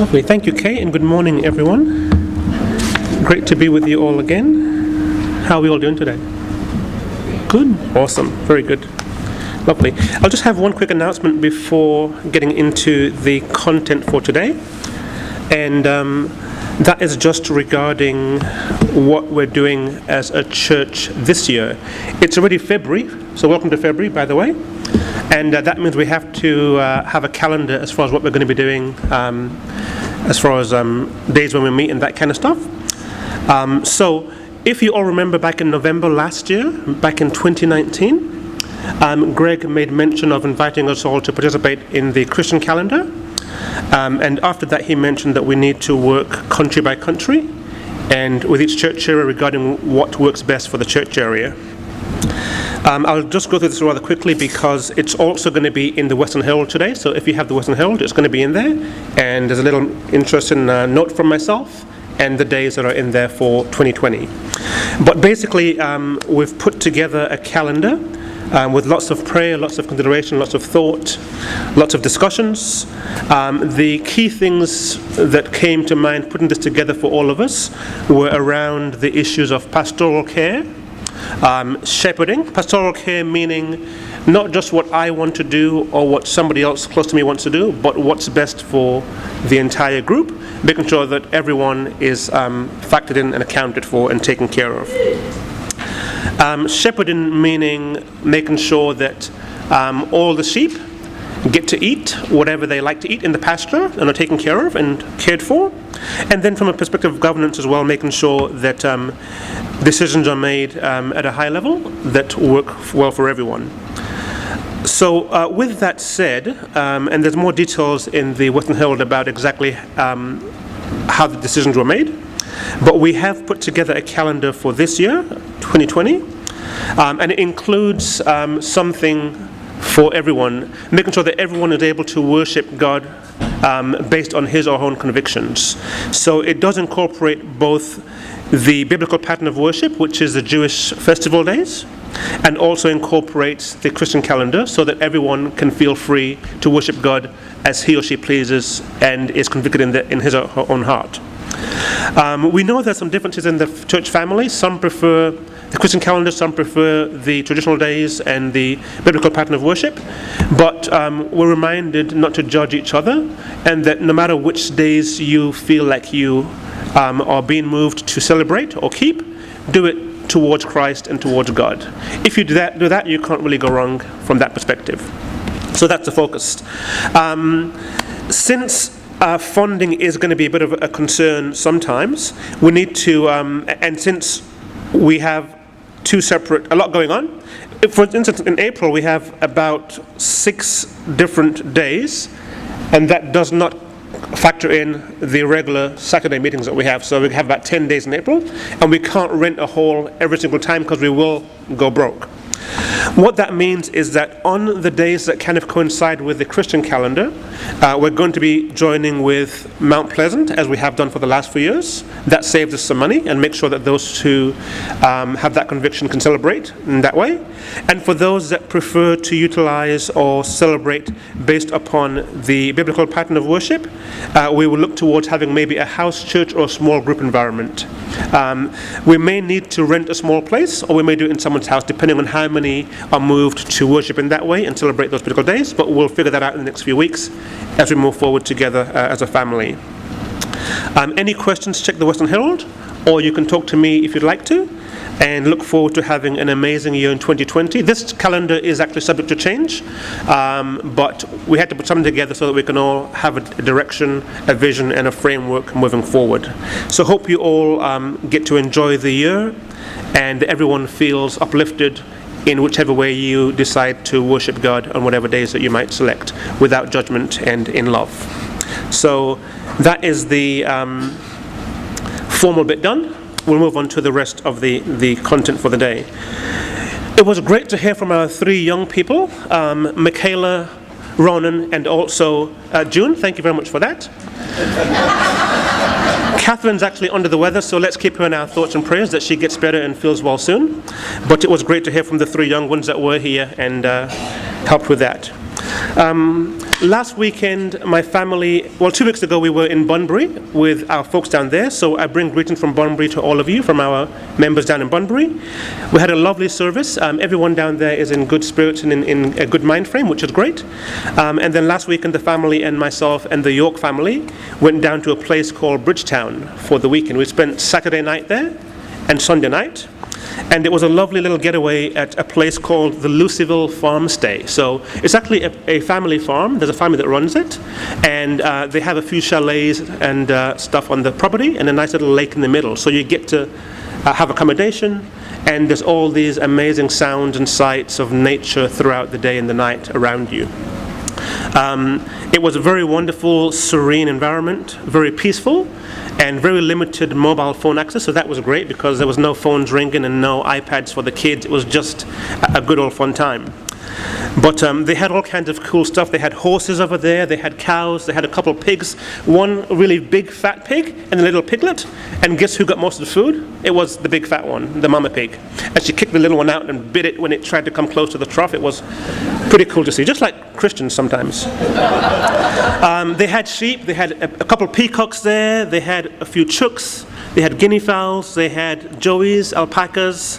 Lovely. Thank you, Kay, and good morning, everyone. Great to be with you all again. How are we all doing today? Good. Awesome. Very good. Lovely. I'll just have one quick announcement before getting into the content for today. And that is just regarding what we're doing as a church this year. It's already February, so welcome to February, by the way. And that means we have to have a calendar as far as what we're going to be doing, as far as days when we meet and that kind of stuff. So if you all remember back in November last year, back in 2019, Greg made mention of inviting us all to participate in the Christian calendar. And after that, he mentioned that we need to work country by country and with each church area regarding what works best for the church area. I'll just go through this rather quickly because it's also going to be in the Western Herald today. So if you have the Western Herald, it's going to be in there. And there's a little interesting note from myself and the days that are in there for 2020. But basically, we've put together a calendar with lots of prayer, lots of consideration, lots of thought, lots of discussions. The key things that came to mind putting this together for all of us were around the issues of pastoral care, shepherding. Pastoral care meaning not just what I want to do or what somebody else close to me wants to do, but what's best for the entire group, making sure that everyone is factored in and accounted for and taken care of. Shepherding meaning making sure that all the sheep get to eat whatever they like to eat in the pasture and are taken care of and cared for. And then from a perspective of governance as well, making sure that decisions are made at a high level that work well for everyone. So with that said, and there's more details in the Western Herald about exactly how the decisions were made, but we have put together a calendar for this year, 2020, and it includes something for everyone, making sure that everyone is able to worship God based on his or her own convictions. So it does incorporate both the biblical pattern of worship, which is the Jewish festival days, and also incorporates the Christian calendar so that everyone can feel free to worship God as he or she pleases and is convicted in his or her own heart. We know there's some differences in the church family. Some prefer the Christian calendar, some prefer the traditional days and the biblical pattern of worship. But we're reminded not to judge each other, and that no matter which days you feel like you are being moved to celebrate or keep, do it towards Christ and towards God. If you do that, you can't really go wrong from that perspective. So that's the focus. Since funding is going to be a bit of a concern sometimes, we need to, and since we have a lot going on. For instance, in April we have about 6 different days, and that does not factor in the regular Saturday meetings that we have. So we have about 10 days in April, and we can't rent a hall every single time because we will go broke. What that means is that on the days that kind of coincide with the Christian calendar, we're going to be joining with Mount Pleasant, as we have done for the last few years. That saves us some money and makes sure that those who have that conviction can celebrate in that way. And for those that prefer to utilize or celebrate based upon the biblical pattern of worship, we will look towards having maybe a house church or a small group environment. We may need to rent a small place, or we may do it in someone's house, depending on how many are moved to worship in that way and celebrate those particular days. But we'll figure that out in the next few weeks as we move forward together as a family. Any questions, check the Western Herald, or you can talk to me if you'd like to, and look forward to having an amazing year in 2020. This calendar is actually subject to change, but we had to put something together so that we can all have a direction, a vision, and a framework moving forward. So hope you all get to enjoy the year, and everyone feels uplifted in whichever way you decide to worship God on whatever days that you might select, without judgment and in love. So that is the formal bit done. We'll move on to the rest of the content for the day. It was great to hear from our 3 young people, Michaela, Ronan, and also June. Thank you very much for that. Catherine's actually under the weather, so let's keep her in our thoughts and prayers that she gets better and feels well soon. But it was great to hear from the 3 young ones that were here and helped with that. Last weekend, my family, 2 weeks ago, we were in Bunbury with our folks down there. So I bring greetings from Bunbury to all of you, from our members down in Bunbury. We had a lovely service. Everyone down there is in good spirits and in a good mind frame, which is great. And then last weekend, the family and myself and the York family went down to a place called Bridgetown for the weekend. We spent Saturday night there and Sunday night. And it was a lovely little getaway at a place called the Luciville Farm Stay. So it's actually a family farm. There's a family that runs it. And they have a few chalets and stuff on the property and a nice little lake in the middle. So you get to have accommodation. And there's all these amazing sounds and sights of nature throughout the day and the night around you. It was a very wonderful, serene environment, very peaceful, and very limited mobile phone access, so that was great because there was no phones ringing and no iPads for the kids. It was just a good old fun time. But they had all kinds of cool stuff. They had horses over there, they had cows, they had a couple of pigs, one really big fat pig and a little piglet. And guess who got most of the food? It was the big fat one, the mama pig. And she kicked the little one out and bit it when it tried to come close to the trough. It was pretty cool to see, just like Christians sometimes. They had sheep, they had a couple of peacocks there, they had a few chooks, they had guinea fowls, they had joeys, alpacas,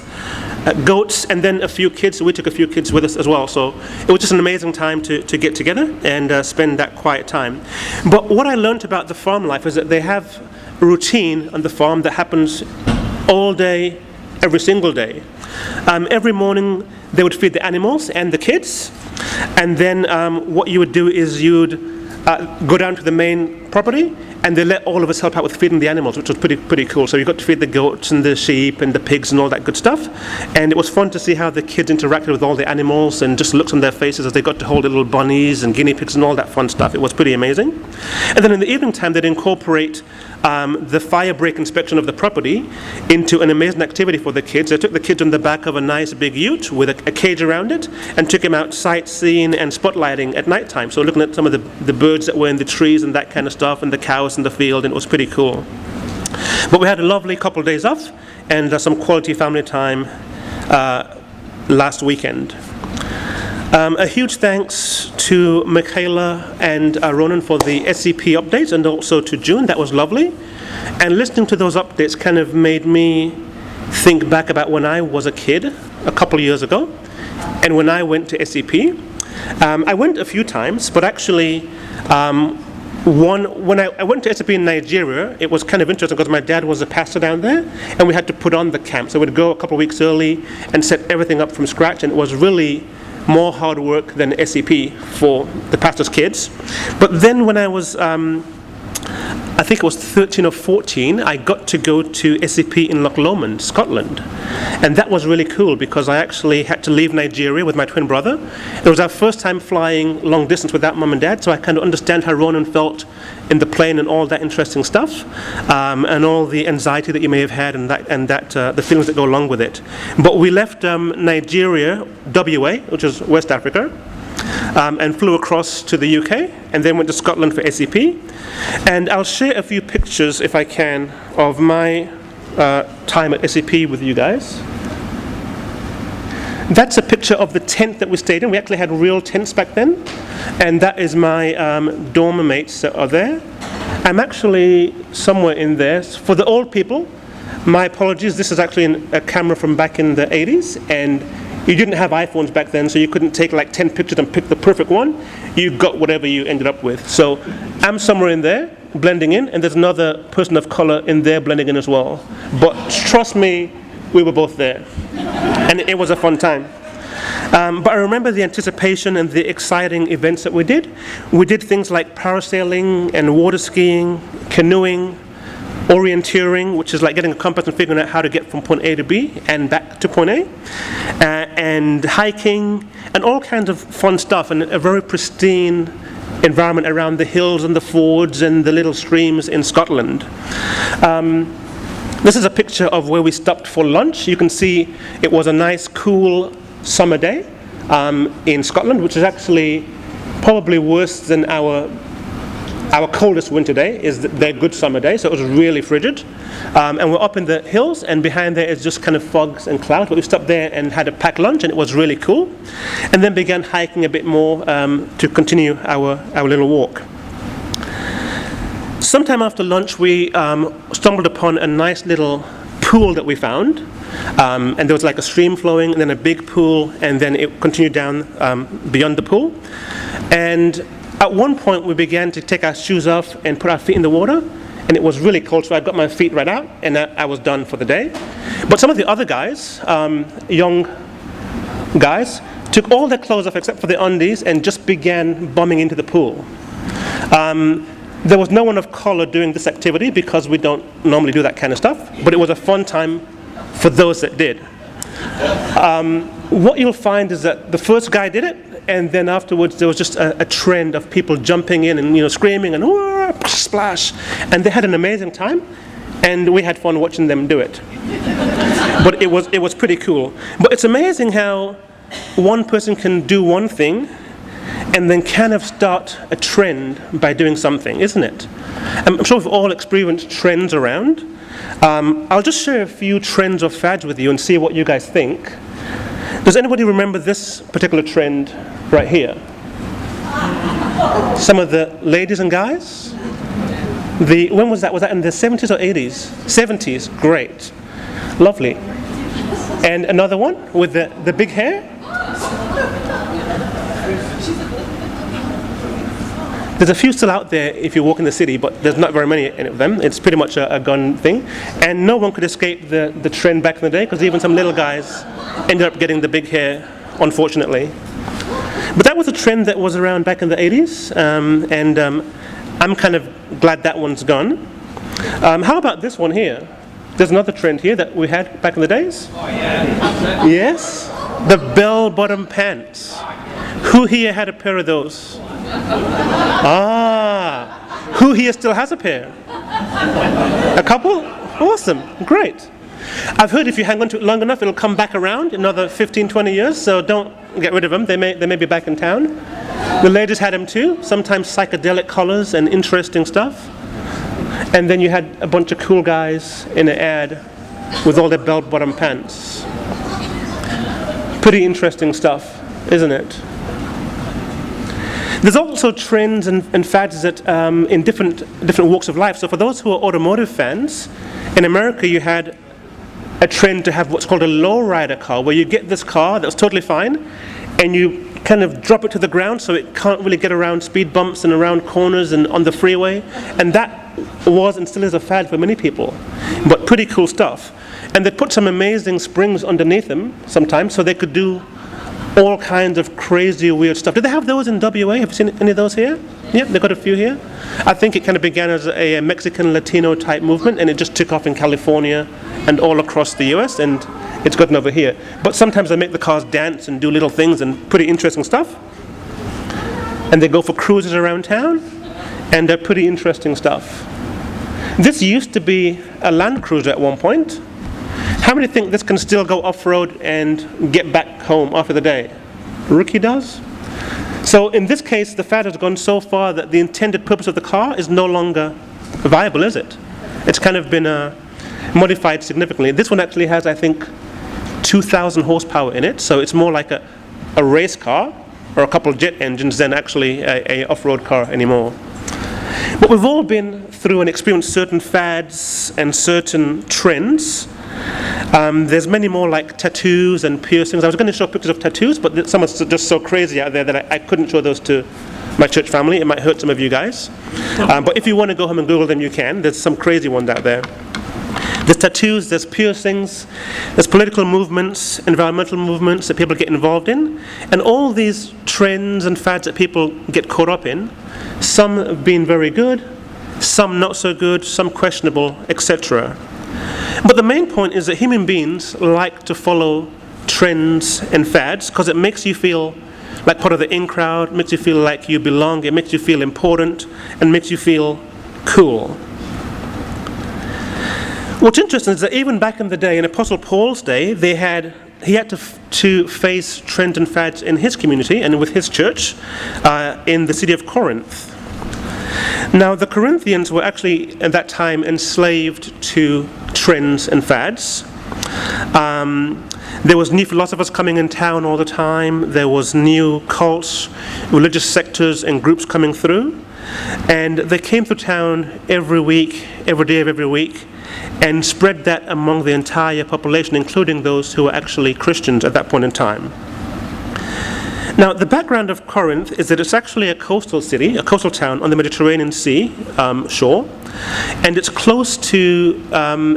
goats, and then a few kids. We took a few kids with us as well. So it was just an amazing time to get together and spend that quiet time. But what I learned about the farm life is that they have a routine on the farm that happens all day, every single day. Every morning they would feed the animals and the kids, and then what you would do is you would go down to the main property, and they let all of us help out with feeding the animals, which was pretty cool. So you got to feed the goats and the sheep and the pigs and all that good stuff. And it was fun to see how the kids interacted with all the animals and just looks on their faces as they got to hold little bunnies and guinea pigs and all that fun stuff. It was pretty amazing. And then in the evening time, they'd incorporate the fire break inspection of the property into an amazing activity for the kids. They took the kids on the back of a nice big ute with a cage around it and took them out sightseeing and spotlighting at night time. So looking at some of the birds that were in the trees and that kind of stuff, and the cows in the field, and it was pretty cool. But we had a lovely couple of days off and some quality family time last weekend. A huge thanks to Michaela and Ronan for the SCP updates, and also to June. That was lovely. And listening to those updates kind of made me think back about when I was a kid a couple of years ago, and when I went to SCP. I went a few times, but actually when I went to SCP in Nigeria, it was kind of interesting because my dad was a pastor down there, and we had to put on the camp. So we'd go a couple of weeks early and set everything up from scratch, and it was really more hard work than SCP for the pastor's kids. But then when I was, I think it was 13 or 14, I got to go to SCP in Loch Lomond, Scotland. And that was really cool because I actually had to leave Nigeria with my twin brother. It was our first time flying long distance without mum and dad, so I kind of understand how Ronan felt in the plane and all that interesting stuff, and all the anxiety that you may have had and the feelings that go along with it. But we left Nigeria, WA, which is West Africa, and flew across to the UK, and then went to Scotland for SCP. And I'll share a few pictures, if I can, of my time at SCP with you guys. That's a picture of the tent that we stayed in. We actually had real tents back then, and that is my dorm mates that are there. I'm actually somewhere in there. For the old people, my apologies, this is actually a camera from back in the 80s, and you didn't have iPhones back then, so you couldn't take like 10 pictures and pick the perfect one. You got whatever you ended up with. So I'm somewhere in there, blending in, and there's another person of color in there blending in as well. But trust me, we were both there. And it was a fun time. But I remember the anticipation and the exciting events that we did. We did things like parasailing and water skiing, canoeing, orienteering, which is like getting a compass and figuring out how to get from point A to B and back to point A, and hiking, and all kinds of fun stuff, and a very pristine environment around the hills and the fords and the little streams in Scotland. This is a picture of where we stopped for lunch. You can see it was a nice, cool summer day in Scotland, which is actually probably worse than our our coldest winter day is their good summer day, so it was really frigid. And we're up in the hills, and behind there is just kind of fogs and clouds. But we stopped there and had a packed lunch, and it was really cool. And then began hiking a bit more to continue our little walk. Sometime after lunch, we stumbled upon a nice little pool that we found. And there was like a stream flowing, and then a big pool, and then it continued down beyond the pool. And at one point, we began to take our shoes off and put our feet in the water, and it was really cold, so I got my feet right out, and I was done for the day. But some of the other guys, young guys, took all their clothes off except for the undies and just began bombing into the pool. There was no one of color doing this activity because we don't normally do that kind of stuff, but it was a fun time for those that did. What you'll find is that the first guy did it, and then afterwards there was just a trend of people jumping in and screaming and splash, and they had an amazing time, and we had fun watching them do it. But it was pretty cool. But it's amazing how one person can do one thing and then kind of start a trend by doing something, isn't it? I'm sure we've all experienced trends around. I'll just share a few trends or fads with you and see what you guys think. Does anybody remember this particular trend right here? Some of the ladies and guys? When was that? Was that in the 70s or 80s? 70s, great. Lovely. And another one with the big hair? There's a few still out there if you walk in the city, but there's not very many of them. It's pretty much a gone thing. And no one could escape the trend back in the day, because even some little guys ended up getting the big hair, unfortunately. But that was a trend that was around back in the 80s, and I'm kind of glad that one's gone. How about this one here? There's another trend here that we had back in the days. Oh, yeah. Yes? The bell-bottom pants. Who here had a pair of those? Who here still has a pair? A couple? Awesome, great. I've heard if you hang on to it long enough, it'll come back around in another 15, 20 years, so don't get rid of them. They may be back in town. The ladies had them too, sometimes psychedelic colors and interesting stuff. And then you had a bunch of cool guys in an ad with all their bell-bottom pants. Pretty interesting stuff, isn't it? There's also trends and fads that in different walks of life. So for those who are automotive fans, in America you had a trend to have what's called a lowrider car, where you get this car that's totally fine, and you kind of drop it to the ground so it can't really get around speed bumps and around corners and on the freeway. And that was and still is a fad for many people, but pretty cool stuff. And they put some amazing springs underneath them sometimes, so they could do all kinds of crazy, weird stuff. Did they have those in WA? Have you seen any of those here? Yeah, they've got a few here. I think it kind of began as a Mexican Latino type movement, and it just took off in California and all across the US, and it's gotten over here. But sometimes they make the cars dance and do little things and pretty interesting stuff. And they go for cruises around town, and they're pretty interesting stuff. This used to be a Land Cruiser at one point. How many think this can still go off-road and get back home after the day? Ricky does? So in this case, the fad has gone so far that the intended purpose of the car is no longer viable, is it? It's kind of been modified significantly. This one actually has, I think, 2,000 horsepower in it, so it's more like a race car or a couple of jet engines than actually a off-road car anymore. But we've all been through and experienced certain fads and certain trends. There's many more, like tattoos and piercings. I was going to show pictures of tattoos, but some are just so crazy out there that I couldn't show those to my church family. It might hurt some of you guys. But if you want to go home and Google them, you can. There's some crazy ones out there. There's tattoos, there's piercings, there's political movements, environmental movements that people get involved in. And all these trends and fads that people get caught up in, some have been very good, some not so good, some questionable, etc. But the main point is that human beings like to follow trends and fads because it makes you feel like part of the in crowd, makes you feel like you belong, it makes you feel important, and makes you feel cool. What's interesting is that even back in the day, in Apostle Paul's day, he had to face trends and fads in his community and with his church in the city of Corinth. Now, the Corinthians were actually at that time enslaved to trends and fads. There was new philosophers coming in town all the time. There was new cults, religious sectors and groups coming through. And they came through town every week, every day of every week, and spread that among the entire population, including those who were actually Christians at that point in time. Now, the background of Corinth is that it's actually a coastal city, a coastal town on the Mediterranean Sea shore, and it's close to,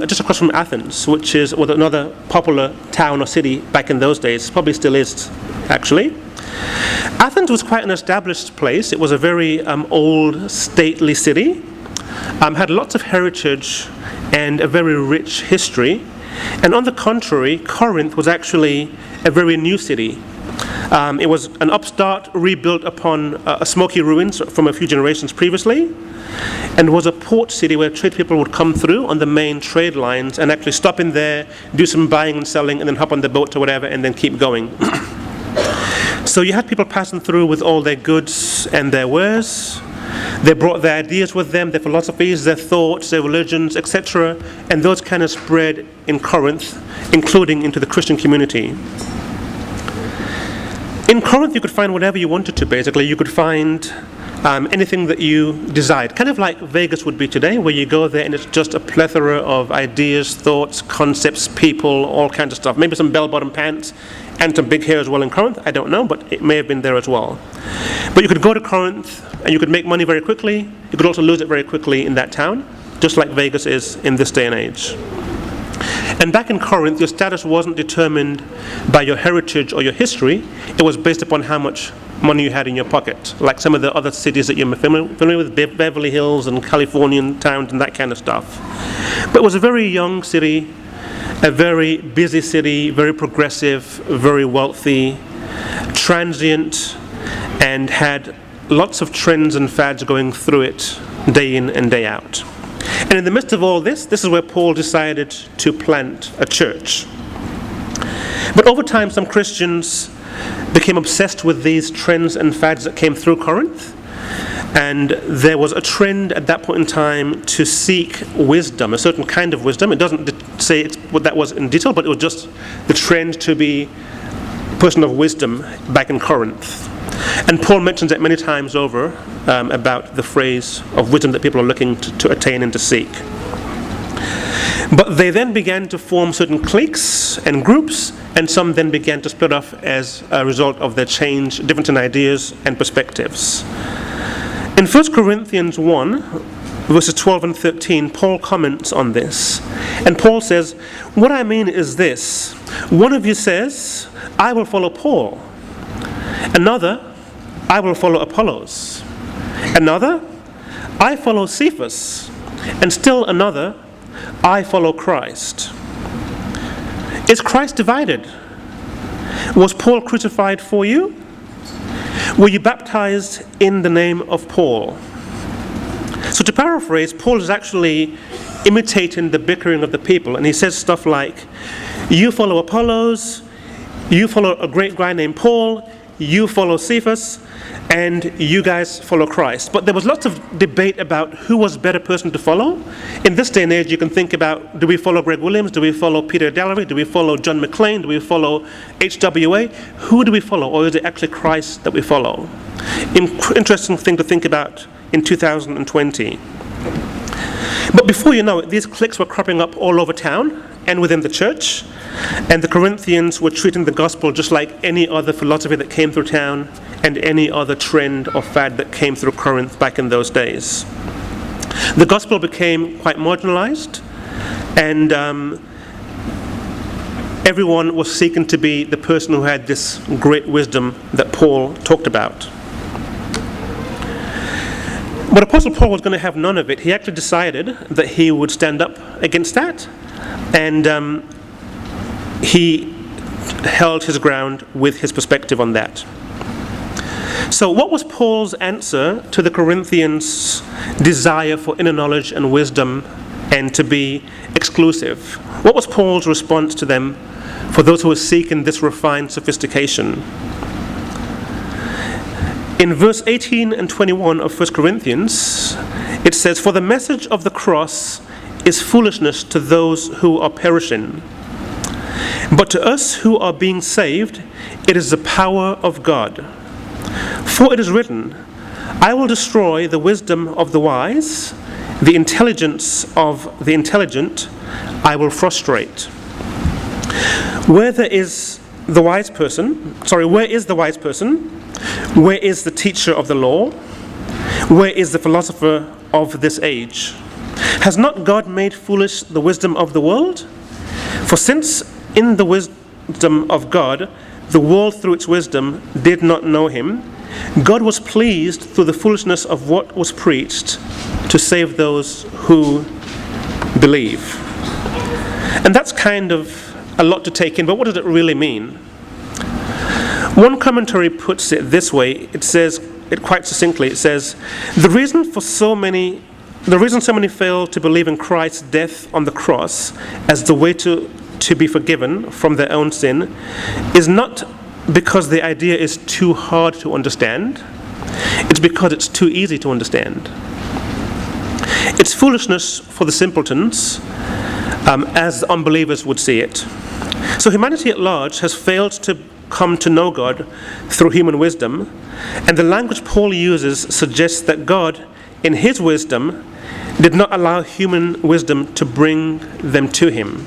just across from Athens, which is another popular town or city back in those days, probably still is, actually. Athens was quite an established place. It was a very old, stately city, had lots of heritage and a very rich history. And on the contrary, Corinth was actually a very new city. It was an upstart rebuilt upon smoky ruins from a few generations previously, and was a port city where trade people would come through on the main trade lines and actually stop in there, do some buying and selling, and then hop on the boat or whatever, and then keep going. So you had people passing through with all their goods and their wares. They brought their ideas with them, their philosophies, their thoughts, their religions, etc., and those kind of spread in Corinth, including into the Christian community. In Corinth, you could find whatever you wanted to, basically. You could find anything that you desired, kind of like Vegas would be today, where you go there and it's just a plethora of ideas, thoughts, concepts, people, all kinds of stuff. Maybe some bell-bottom pants and some big hair as well in Corinth, I don't know, but it may have been there as well. But you could go to Corinth and you could make money very quickly. You could also lose it very quickly in that town, just like Vegas is in this day and age. And back in Corinth, your status wasn't determined by your heritage or your history. It was based upon how much money you had in your pocket, like some of the other cities that you're familiar with, Beverly Hills and Californian towns and that kind of stuff. But it was a very young city, a very busy city, very progressive, very wealthy, transient, and had lots of trends and fads going through it day in and day out. And in the midst of all this is where Paul decided to plant a church. But over time, some Christians became obsessed with these trends and fads that came through Corinth. And there was a trend at that point in time to seek wisdom, a certain kind of wisdom. It doesn't say what that was in detail, but it was just the trend to be a person of wisdom back in Corinth. And Paul mentions it many times over about the phrase of wisdom that people are looking to attain and to seek. But they then began to form certain cliques and groups, and some then began to split off as a result of their difference in ideas and perspectives. In 1 Corinthians 1, verses 12 and 13, Paul comments on this. And Paul says, "What I mean is this. One of you says, 'I will follow Paul.' Another, 'I will follow Apollos.' Another, 'I follow Cephas.' And still another, 'I follow Christ.' Is Christ divided? Was Paul crucified for you? Were you baptized in the name of Paul?" So to paraphrase, Paul is actually imitating the bickering of the people, and he says stuff like, "You follow Apollos, you follow a great guy named Paul, you follow Cephas, and you guys follow Christ." But there was lots of debate about who was a better person to follow. In this day and age, you can think about, do we follow Greg Williams? Do we follow Peter Edalere? Do we follow John McClane? Do we follow HWA? Who do we follow? Or is it actually Christ that we follow? Interesting thing to think about in 2020. But before you know it, these cliques were cropping up all over town and within the church. And the Corinthians were treating the gospel just like any other philosophy that came through town and any other trend or fad that came through Corinth back in those days. The gospel became quite marginalized, and everyone was seeking to be the person who had this great wisdom that Paul talked about. But Apostle Paul was going to have none of it. He actually decided that he would stand up against that, and he held his ground with his perspective on that. So what was Paul's answer to the Corinthians' desire for inner knowledge and wisdom and to be exclusive? What was Paul's response to them for those who were seeking this refined sophistication? In verse 18 and 21 of 1 Corinthians, it says, "For the message of the cross is foolishness to those who are perishing. But to us who are being saved, it is the power of God. For it is written, I will destroy the wisdom of the wise, the intelligence of the intelligent I will frustrate." Where is the wise person? Where is the teacher of the law? Where is the philosopher of this age? Has not God made foolish the wisdom of the world? For since in the wisdom of God, the world through its wisdom did not know him, God was pleased through the foolishness of what was preached to save those who believe. And that's kind of a lot to take in, but what does it really mean? One commentary puts it this way. It says it quite succinctly. It says, the reason so many fail to believe in Christ's death on the cross as the way to be forgiven from their own sin is not because the idea is too hard to understand. It's because it's too easy to understand. It's foolishness for the simpletons, as unbelievers would see it. So humanity at large has failed to come to know God through human wisdom, and the language Paul uses suggests that God, in his wisdom, did not allow human wisdom to bring them to him.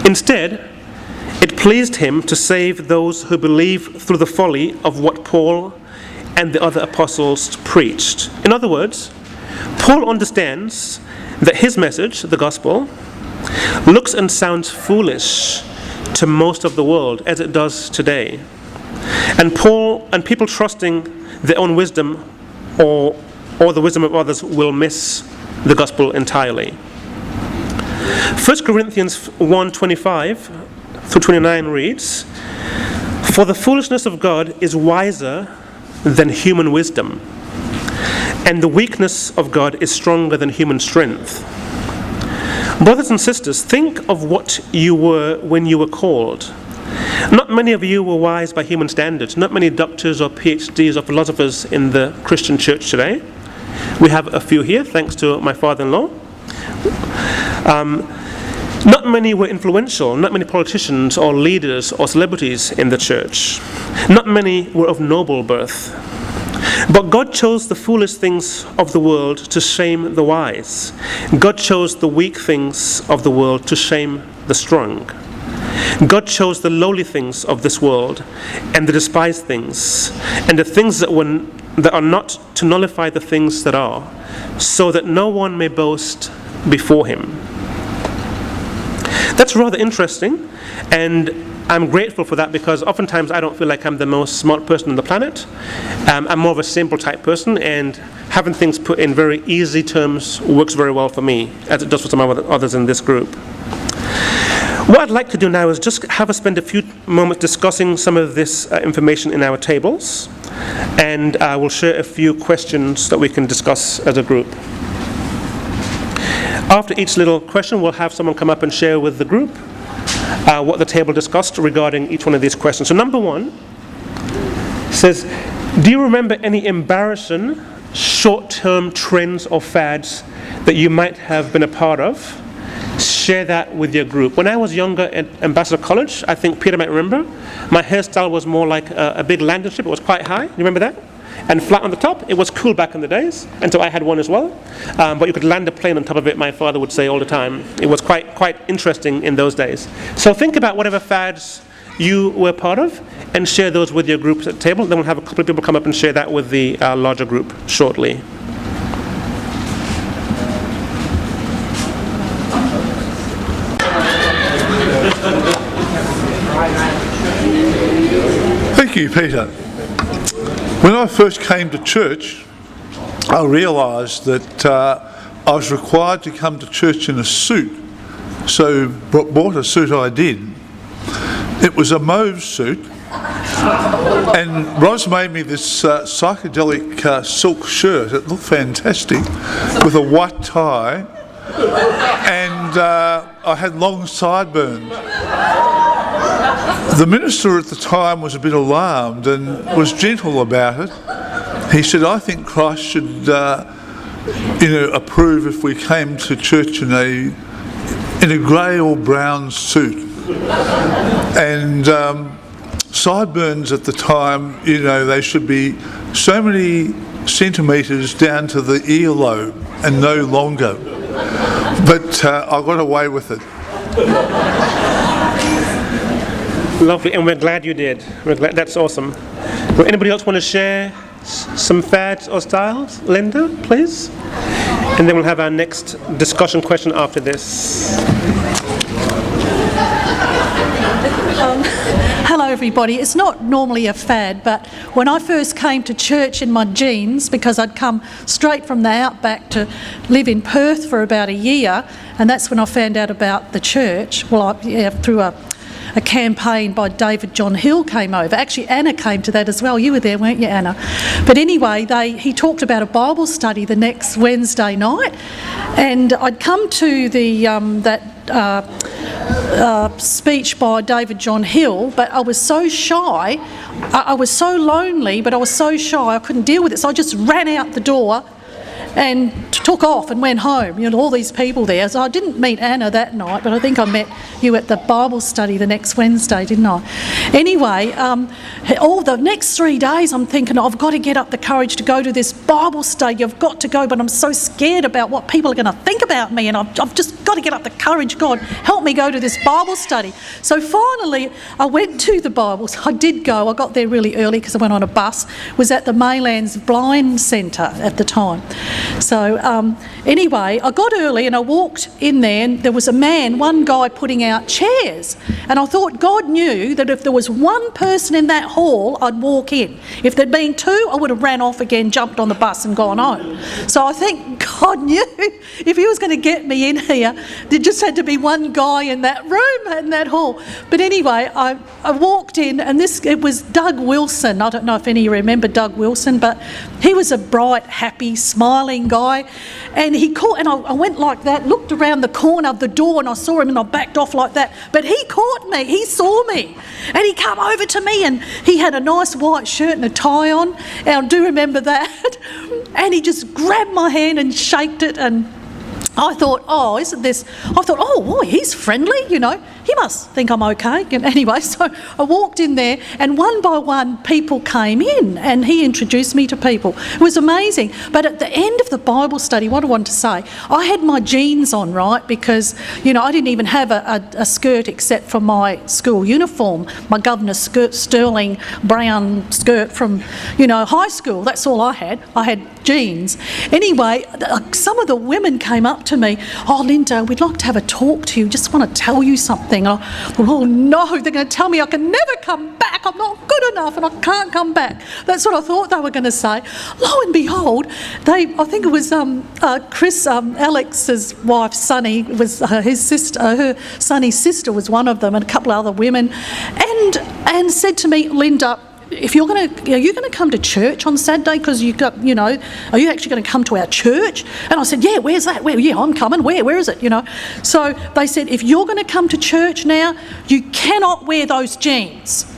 Instead, it pleased him to save those who believe through the folly of what Paul and the other apostles preached. In other words, Paul understands that his message, the gospel, looks and sounds foolish to most of the world, as it does today. And Paul and people trusting their own wisdom or the wisdom of others will miss the gospel entirely. 1 Corinthians 1:25 through 29 reads, "For the foolishness of God is wiser than human wisdom, and the weakness of God is stronger than human strength. Brothers and sisters, think of what you were when you were called. Not many of you were wise by human standards, not many doctors or PhDs or philosophers in the Christian church today. We have a few here, thanks to my father-in-law. Not many were influential, not many politicians or leaders or celebrities in the church. Not many were of noble birth. But God chose the foolish things of the world to shame the wise. God chose the weak things of the world to shame the strong. God chose the lowly things of this world and the despised things and the things that are not, to nullify the things that are, so that no one may boast before him." That's rather interesting, and I'm grateful for that, because oftentimes I don't feel like I'm the most smart person on the planet. I'm more of a simple type person, and having things put in very easy terms works very well for me, as it does for some others in this group. What I'd like to do now is just spend a few moments discussing some of this information in our tables, and we'll share a few questions that we can discuss as a group. After each little question, we'll have someone come up and share with the group what the table discussed regarding each one of these questions. So number one says, do you remember any embarrassing short-term trends or fads that you might have been a part of? Share that with your group. When I was younger at Ambassador College, I think Peter might remember, my hairstyle was more like a big landing strip. It was quite high. You remember that? And flat on the top. It was cool back in the days, and so I had one as well. But you could land a plane on top of it, my father would say all the time. It was quite interesting in those days. So think about whatever fads you were part of and share those with your groups at the table. Then we'll have a couple of people come up and share that with the larger group shortly. Thank you, Peter. When I first came to church, I realised that I was required to come to church in a suit. So bought a suit I did. It was a mauve suit, and Ros made me this psychedelic silk shirt. It looked fantastic, with a white tie, and I had long sideburns. The minister at the time was a bit alarmed and was gentle about it, He said, I think Christ should, approve if we came to church in a grey or brown suit. And sideburns at the time, they should be so many centimetres down to the earlobe and no longer. But I got away with it. Lovely, and we're glad you did. That's awesome. Will anybody else want to share some fads or styles? Linda, please. And then we'll have our next discussion question after this. Hello everybody. It's not normally a fad, but when I first came to church in my jeans, because I'd come straight from the outback to live in Perth for about a year, and that's when I found out about the church, through a campaign by David John Hill came over. Actually, Anna came to that as well. You were there, weren't you, Anna? But anyway, he talked about a Bible study the next Wednesday night, and I'd come to that speech by David John Hill, but I was so shy, I was so lonely, but I was so shy I couldn't deal with it, so I just ran out the door and took off and went home. All these people there. So I didn't meet Anna that night, but I think I met you at the Bible study the next Wednesday, didn't I? Anyway, all the next 3 days I'm thinking, I've got to get up the courage to go to this Bible study. I've got to go, but I'm so scared about what people are going to think about me, and I've just got to get up the courage. God, help me go to this Bible study. So finally, I went to the Bibles. I did go. I got there really early because I went on a bus. It was at the Maylands Blind Centre at the time. So anyway, I got early and I walked in there, and there was one guy putting out chairs, and I thought God knew that if there was one person in that hall, I'd walk in. If there'd been two, I would have ran off again, jumped on the bus and gone home. So I think God knew if he was going to get me in here, there just had to be one guy in that room, in that hall. But anyway, I walked in, and it was Doug Wilson. I don't know if any of you remember Doug Wilson, but he was a bright, happy, smiling guy, and I went like that, looked around the corner of the door, and I saw him, and I backed off like that, but he caught me, he saw me, and he come over to me, and he had a nice white shirt and a tie on, and I do remember that, and he just grabbed my hand and shaked it, and I thought, oh, boy, he's friendly, he must think I'm okay. And anyway, so I walked in there, and one by one people came in, and he introduced me to people. It was amazing. But at the end of the Bible study, what I wanted to say, I had my jeans on, right, because, I didn't even have a skirt except for my school uniform, my governor's skirt, sterling brown skirt from, high school. That's all I had. I had jeans. Anyway, some of the women came up to me, oh, Linda, we'd like to have a talk to you, just want to tell you something. I thought, oh no, they're going to tell me I can never come back, I'm not good enough and I can't come back. That's what I thought they were going to say. Lo and behold, I think it was Chris, Alex's wife, Sunny, was his sister, her Sunny's sister was one of them, and a couple of other women, and said to me, Linda, if are you going to come to church on Saturday? Because are you actually going to come to our church? And I said, yeah, where's that? Yeah, I'm coming. Where is it? So they said, if you're going to come to church now, you cannot wear those jeans.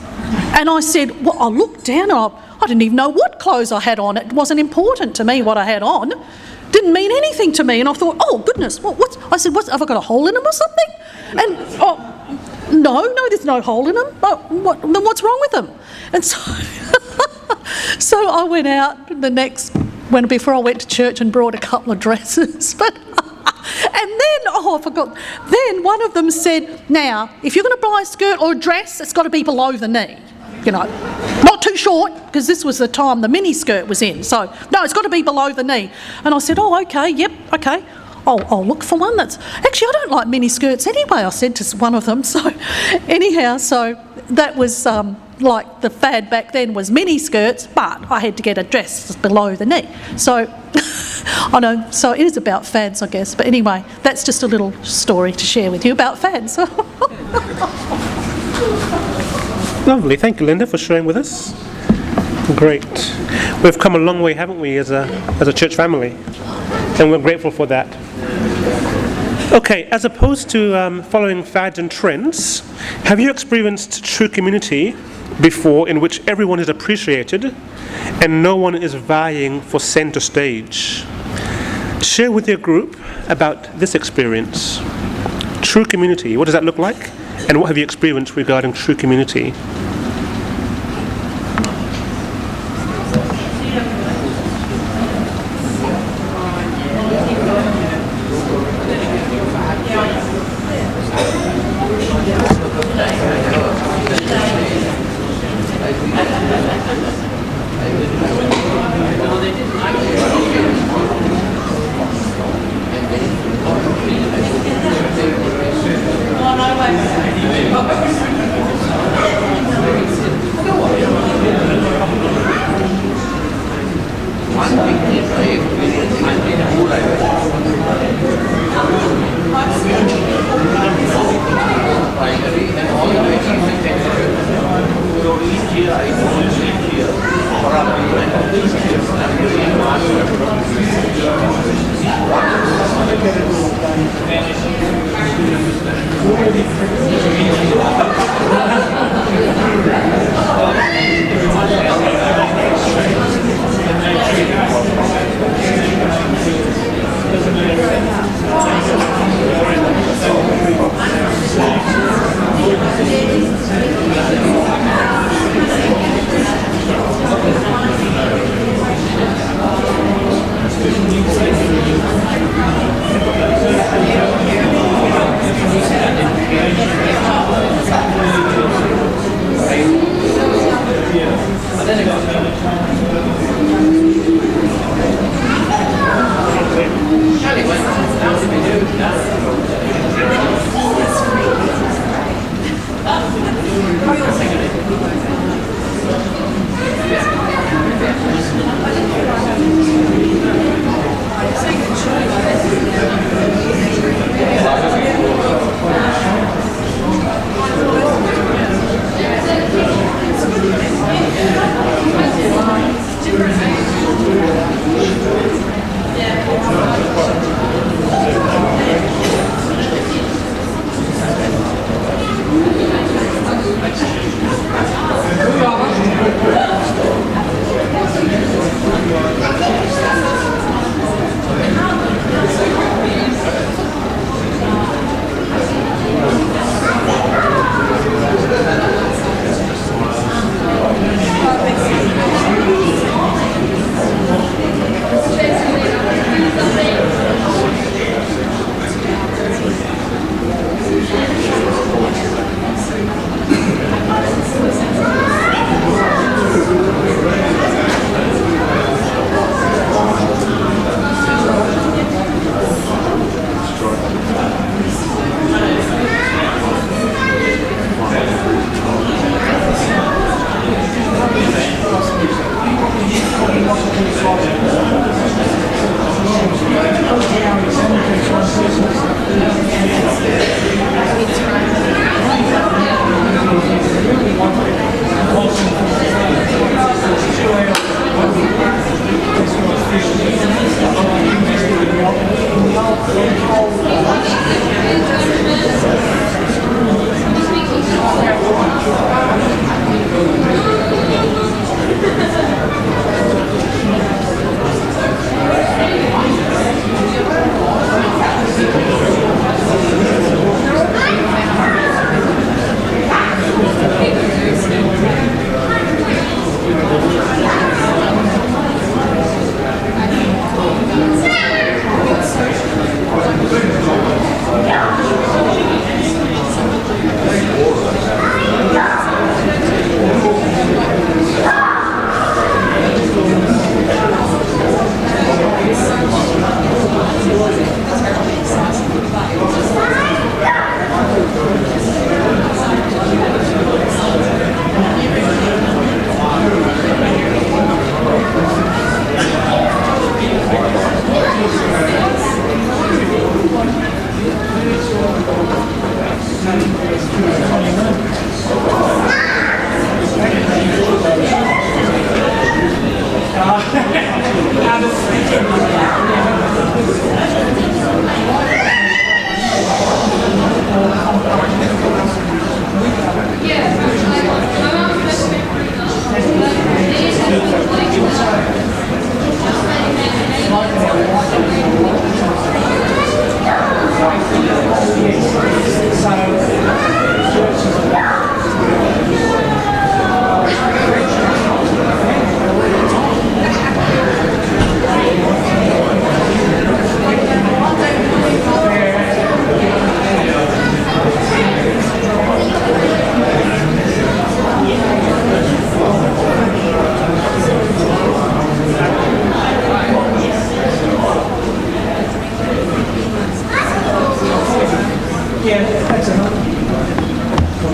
And I said, well, I looked down and I didn't even know what clothes I had on. It wasn't important to me what I had on. Didn't mean anything to me. And I thought, oh goodness, I said, have I got a hole in them or something? And no, there's no hole in them. Then what's wrong with them? And so, so I went out before I went to church and brought a couple of dresses. And then, I forgot. Then one of them said, now, if you're going to buy a skirt or a dress, it's got to be below the knee. Not too short, because this was the time the mini skirt was in. So, no, it's got to be below the knee. And I said, oh, okay, yep, okay. I'll look for one that's... Actually, I don't like mini skirts anyway, I said to one of them. So anyhow, so that was like the fad back then was mini skirts, but I had to get a dress below the knee. So I know, so it is about fads, I guess. But anyway, that's just a little story to share with you about fads. Lovely. Thank you, Linda, for sharing with us. Great. We've come a long way, haven't we, as a church family? And we're grateful for that. Okay, as opposed to following fads and trends, have you experienced true community before in which everyone is appreciated and no one is vying for center stage? Share with your group about this experience. True community, what does that look like? And what have you experienced regarding true community?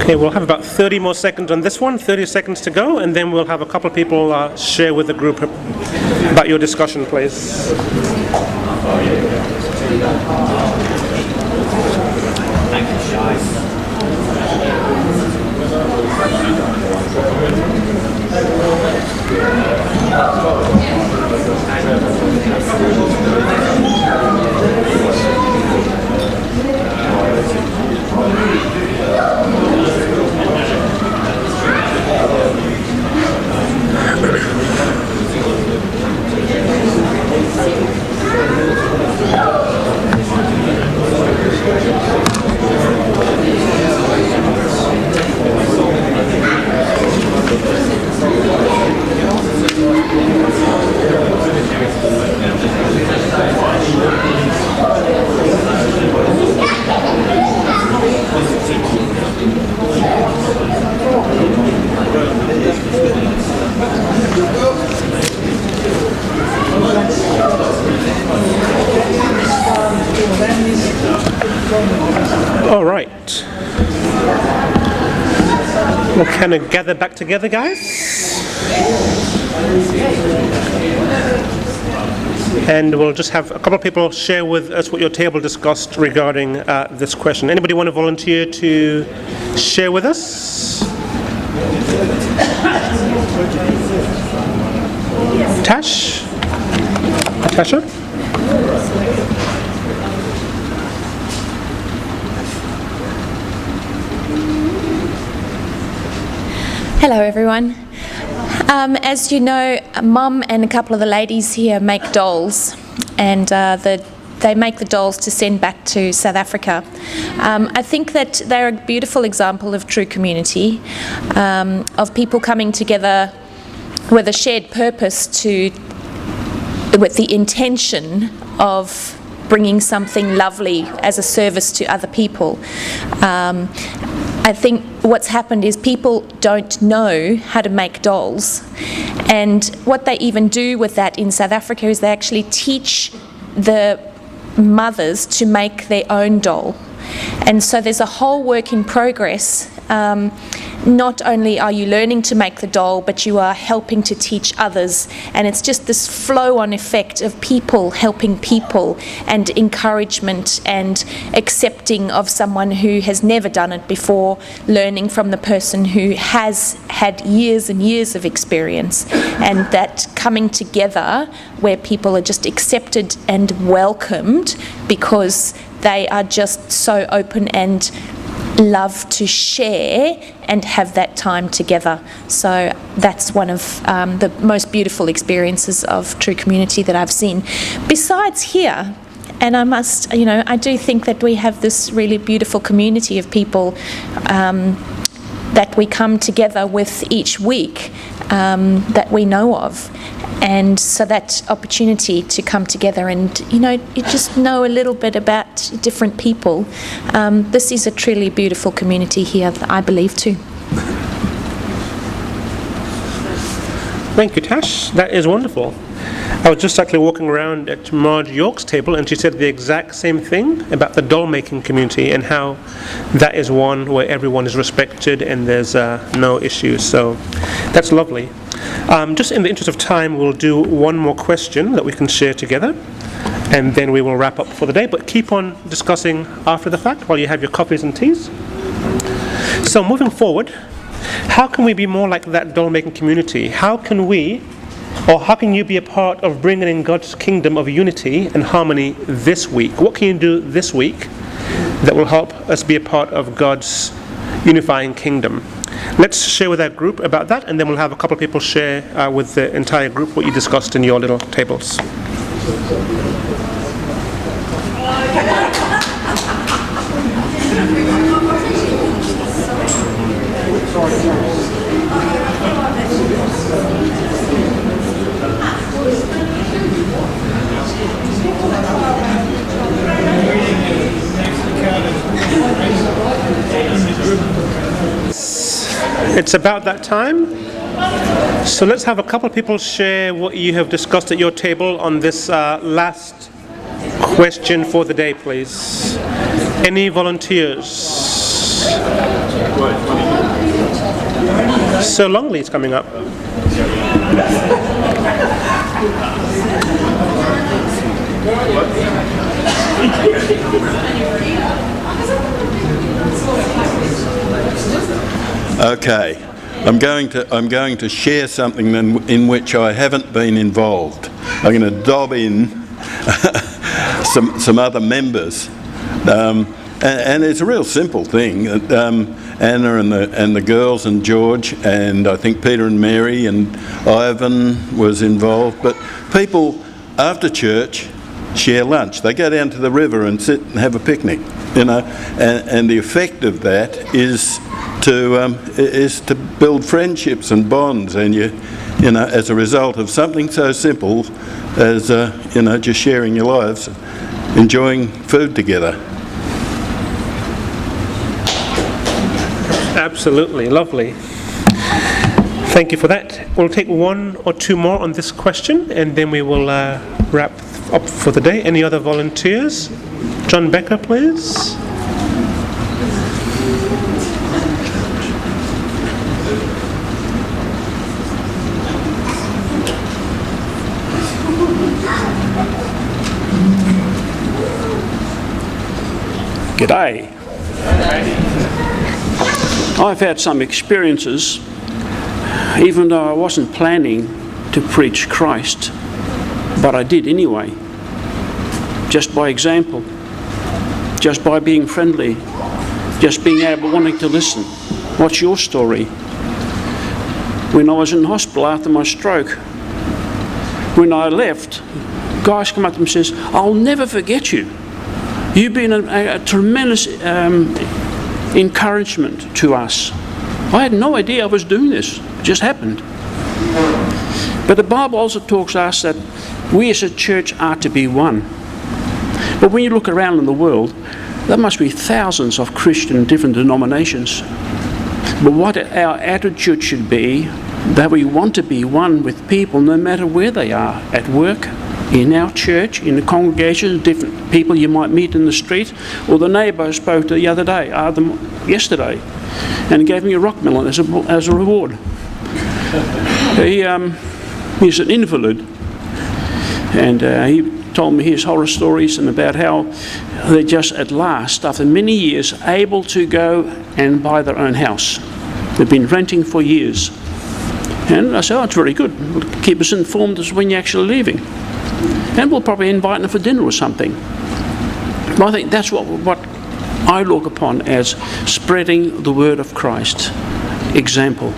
Okay, we'll have about 30 more seconds on this one, 30 seconds to go, and then we'll have a couple of people share with the group about your discussion, please. All right. We'll kind of gather back together, guys. And we'll just have a couple of people share with us what your table discussed regarding this question. Anybody want to volunteer to share with us? Natasha? Hello everyone. As you know, Mum and a couple of the ladies here make dolls, and they make the dolls to send back to South Africa. I think that they're a beautiful example of true community, of people coming together with a shared purpose with the intention of bringing something lovely as a service to other people. I think what's happened is people don't know how to make dolls, and what they even do with that in South Africa is they actually teach the mothers to make their own doll. And so there's a whole work in progress. Not only are you learning to make the doll, but you are helping to teach others, and it's just this flow-on effect of people helping people, and encouragement and accepting of someone who has never done it before, learning from the person who has had years and years of experience, and that coming together where people are just accepted and welcomed because they are just so open and love to share and have that time together. So that's one of the most beautiful experiences of true community that I've seen. Besides here, and I do think that we have this really beautiful community of people that we come together with each week that we know of. And so that opportunity to come together and, you just know a little bit about different people. This is a truly beautiful community here, I believe, too. Thank you, Tash. That is wonderful. I was just actually walking around at Marge York's table, and she said the exact same thing about the doll-making community and how that is one where everyone is respected and there's no issues. So that's lovely. Just in the interest of time, we'll do one more question that we can share together, and then we will wrap up for the day. But keep on discussing after the fact while you have your coffees and teas. So moving forward, how can we be more like that doll-making community? How can you be a part of bringing in God's kingdom of unity and harmony this week? What can you do this week that will help us be a part of God's unifying kingdom? Let's share with our group about that, and then we'll have a couple of people share with the entire group what you discussed in your little tables. It's about that time. So let's have a couple of people share what you have discussed at your table on this last question for the day, please. Any volunteers? Sir Longley's coming up. Okay, I'm going to share something in which I haven't been involved. I'm going to dob in some other members, and it's a real simple thing. Anna and the girls and George and I think Peter and Mary and Ivan was involved. But people after church share lunch. They go down to the river and sit and have a picnic, and the effect of that is to build friendships and bonds, and as a result of something so simple as just sharing your lives, enjoying food together. Absolutely, lovely. Thank you for that. We'll take one or two more on this question and then we will wrap up for the day. Any other volunteers? John Becker, please. G'day. I've had some experiences, even though I wasn't planning to preach Christ, but I did anyway, just by example, just by being friendly, just being able, wanting to listen. What's your story? When I was in hospital after my stroke, when I left, guys come up to me and says, "I'll never forget you. You've been a tremendous encouragement to us." I had no idea I was doing this. It just happened. But the Bible also talks to us that we as a church are to be one. But when you look around in the world, there must be thousands of Christian different denominations. But what our attitude should be, that we want to be one with people no matter where they are, at work, in our church, in the congregation, different people you might meet in the street, or the neighbour I spoke to the other day, yesterday, and he gave me a rock melon as a reward. He's an invalid, and he told me his horror stories and about how they're just at last, after many years, able to go and buy their own house. They've been renting for years. And I said, "Oh, it's very good. Keep us informed as when you're actually leaving. And we'll probably invite them for dinner or something." But I think that's what I look upon as spreading the word of Christ. Example.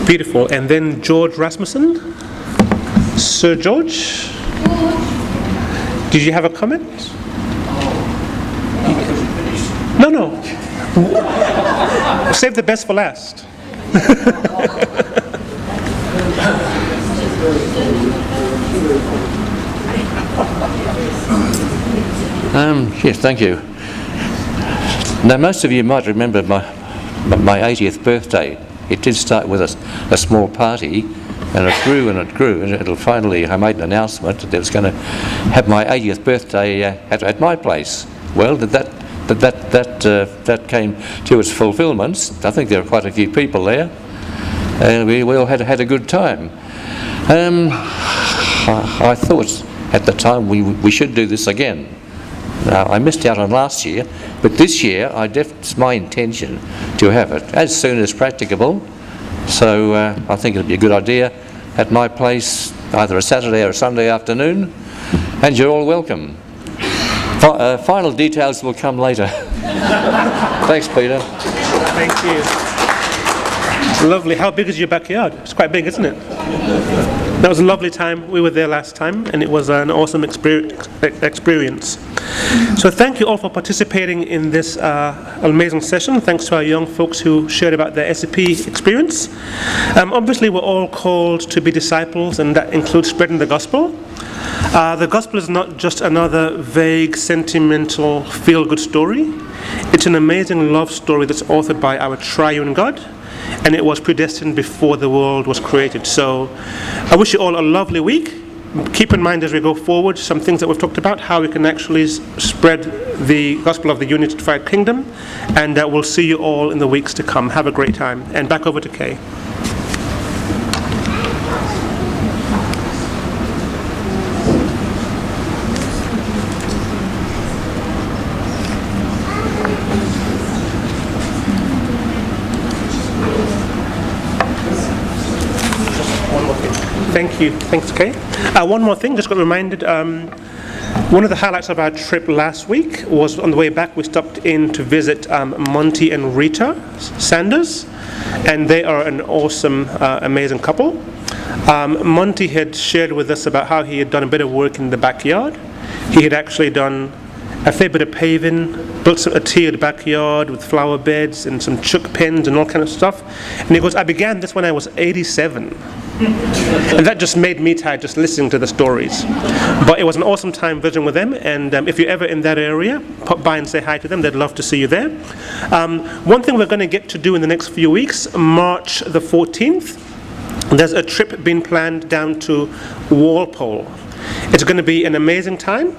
Beautiful. And then George Rasmussen. Sir George, did you have a comment? No. Save the best for last. Yes, thank you. Now, most of you might remember my 80th birthday. It did start with a small party, and it grew and it grew, and it'll finally, I made an announcement that I was going to have my 80th birthday at my place. Well, that came to its fulfilment. I think there were quite a few people there, and we all had a good time. I thought at the time we should do this again. Now, I missed out on last year, but this year it's my intention to have it as soon as practicable. So I think it'll be a good idea at my place, either a Saturday or a Sunday afternoon, and you're all welcome. Final details will come later. Thanks, Peter. Thank you. Lovely. How big is your backyard? It's quite big, isn't it? That was a lovely time. We were there last time, and it was an awesome experience. So thank you all for participating in this amazing session. Thanks to our young folks who shared about their SAP experience. Obviously, we're all called to be disciples, and that includes spreading the gospel. The gospel is not just another vague, sentimental, feel-good story. It's an amazing love story that's authored by our triune God, and it was predestined before the world was created. So I wish you all a lovely week, keep in mind as we go forward some things that we've talked about, how we can actually spread the gospel of the unified kingdom, and we'll see you all in the weeks to come. Have a great time. And back over to Kay. Thank you. Thanks, Kay. One more thing, just got reminded. One of the highlights of our trip last week was on the way back we stopped in to visit Monty and Rita Sanders, and they are an awesome, amazing couple. Monty had shared with us about how he had done a bit of work in the backyard. He had actually done a fair bit of paving, built a tiered backyard with flower beds and some chook pens and all kind of stuff. And he goes, I began this when I was 87. And that just made me tired just listening to the stories. But it was an awesome time visiting with them, and if you're ever in that area, pop by and say hi to them. They'd love to see you there. One thing we're going to get to do in the next few weeks, March the 14th, there's a trip being planned down to Walpole. It's going to be an amazing time.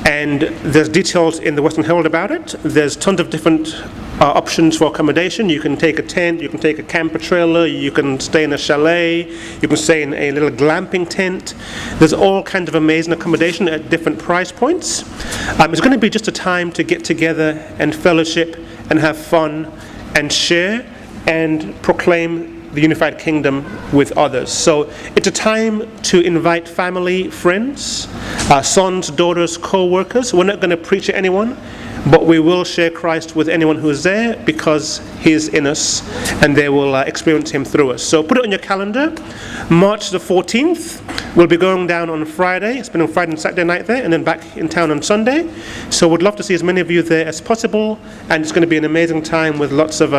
And there's details in the Western Herald about it. There's tons of different options for accommodation. You can take a tent, you can take a camper trailer, you can stay in a chalet, you can stay in a little glamping tent. There's all kinds of amazing accommodation at different price points. It's going to be just a time to get together and fellowship and have fun and share and proclaim the unified kingdom with others. So it's a time to invite family, friends, sons, daughters, co-workers. We're not going to preach at anyone, but we will share Christ with anyone who is there because he is in us and they will experience him through us. So put it on your calendar. March the 14th, we'll be going down on Friday, spending Friday and Saturday night there, and then back in town on Sunday. So we'd love to see as many of you there as possible, and it's going to be an amazing time with lots of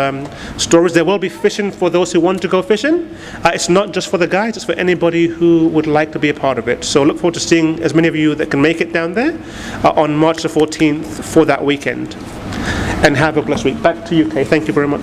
stories. There will be fishing for those who want to go fishing. It's not just for the guys, it's for anybody who would like to be a part of it. So look forward to seeing as many of you that can make it down there on March the 14th for that weekend. And have a blessed week. Back to you, Kay. Thank you very much.